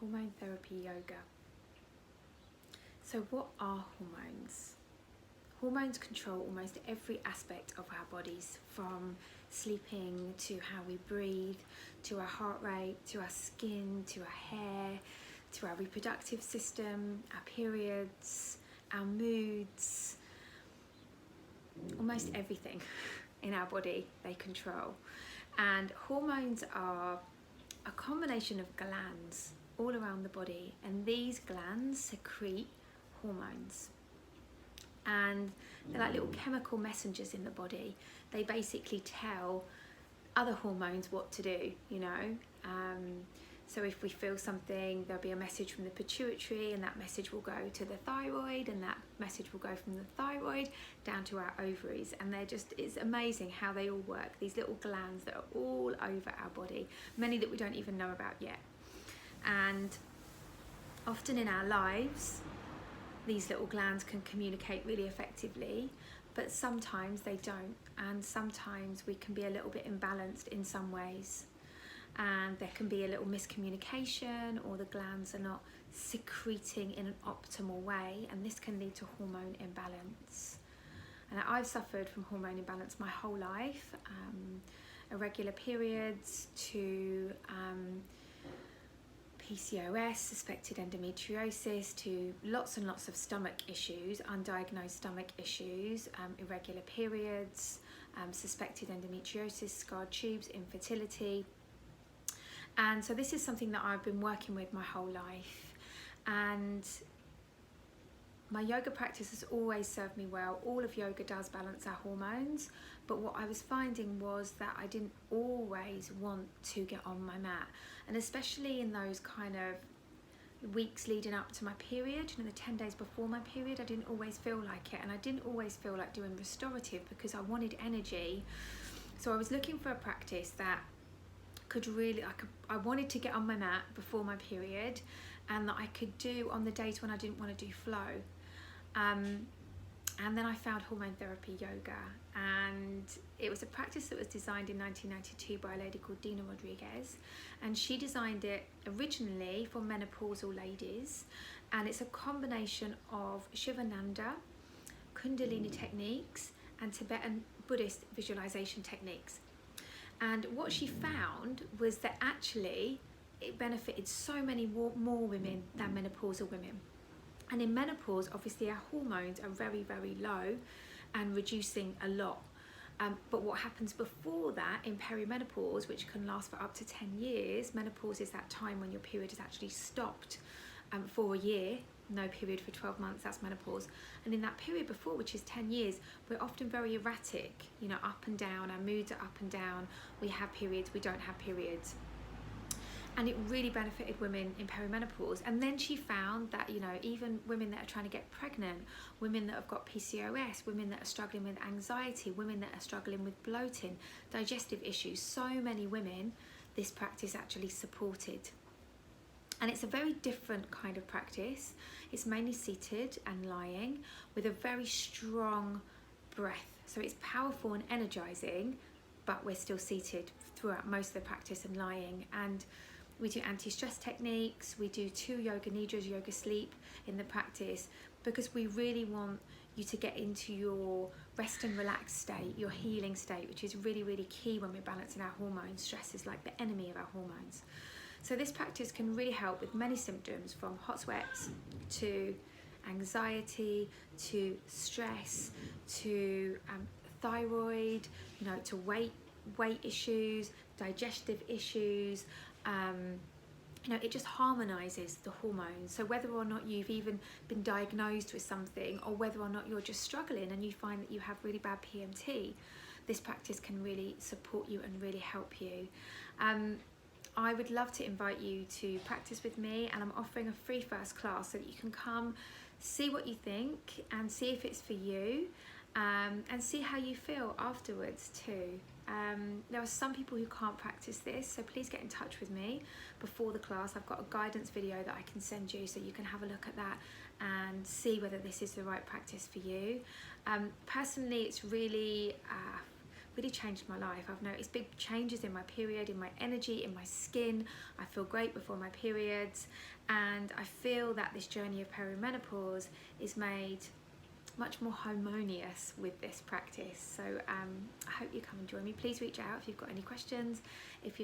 hormone therapy yoga. So what are hormones? Hormones control almost every aspect of our bodies, from sleeping to how we breathe, to our heart rate, to our skin, to our hair, to our reproductive system, our periods, our moods, almost everything in our body they control. And hormones are a combination of glands all around the body, and these glands secrete hormones. And they're like little chemical messengers in the body. They basically tell other hormones what to do, you know. So if we feel something, there'll be a message from the pituitary, and that message will go to the thyroid, and that message will go from the thyroid down to our ovaries. And it's amazing how they all work, these little glands that are all over our body, many that we don't even know about yet. And often in our lives, these little glands can communicate really effectively, but sometimes they don't, and sometimes we can be a little bit imbalanced in some ways, and there can be a little miscommunication, or the glands are not secreting in an optimal way, and this can lead to hormone imbalance. And I've suffered from hormone imbalance my whole life, irregular periods to PCOS, suspected endometriosis, to lots and lots of stomach issues, undiagnosed stomach issues, irregular periods, suspected endometriosis, scarred tubes, infertility. And so this is something that I've been working with my whole life, and my yoga practice has always served me well. All of yoga does balance our hormones, but what I was finding was that I didn't always want to get on my mat, and especially in those kind of weeks leading up to my period, you know, the 10 days before my period, I didn't always feel like it, and I didn't always feel like doing restorative because I wanted energy. So I was looking for a practice that could really, I wanted to get on my mat before my period, and that I could do on the days when I didn't want to do flow. And then I found hormone therapy yoga, and it was a practice that was designed in 1992 by a lady called Dina Rodriguez, and she designed it originally for menopausal ladies, and it's a combination of Shivananda, Kundalini techniques, and Tibetan Buddhist visualization techniques. And what she found was that actually it benefited so many more women than menopausal women. And in menopause, obviously our hormones are very, very low and reducing a lot. But what happens before that in perimenopause, which can last for up to 10 years, menopause is that time when your period is actually stopped for a year, no period for 12 months, that's menopause. And in that period before, which is 10 years, we're often very erratic, you know, up and down, our moods are up and down, we have periods, we don't have periods. And it really benefited women in perimenopause. And then she found that, you know, even women that are trying to get pregnant, women that have got PCOS, women that are struggling with anxiety, women that are struggling with bloating, digestive issues, so many women, this practice actually supported. And it's a very different kind of practice. It's mainly seated and lying with a very strong breath. So it's powerful and energizing, but we're still seated throughout most of the practice and lying. And we do anti-stress techniques, we do 2 yoga nidras, yoga sleep in the practice, because we really want you to get into your rest and relax state, your healing state, which is really, really key when we're balancing our hormones. Stress is like the enemy of our hormones. So this practice can really help with many symptoms, from hot sweats to anxiety, to stress, to thyroid, you know, to weight issues, digestive issues. You know, it just harmonizes the hormones. So whether or not you've even been diagnosed with something, or whether or not you're just struggling and you find that you have really bad PMT, this practice can really support you and really help you. I would love to invite you to practice with me, and I'm offering a free first class so that you can come, see what you think, and see if it's for you, and see how you feel afterwards too. There are some people who can't practice this, so please get in touch with me before the class. I've got a guidance video that I can send you so you can have a look at that and see whether this is the right practice for you. Personally, it's really really changed my life. I've noticed big changes in my period, in my energy, in my skin. I feel great before my periods, and I feel that this journey of perimenopause is made much more harmonious with this practice. So I hope you come and join me. Please reach out if you've got any questions, if you'd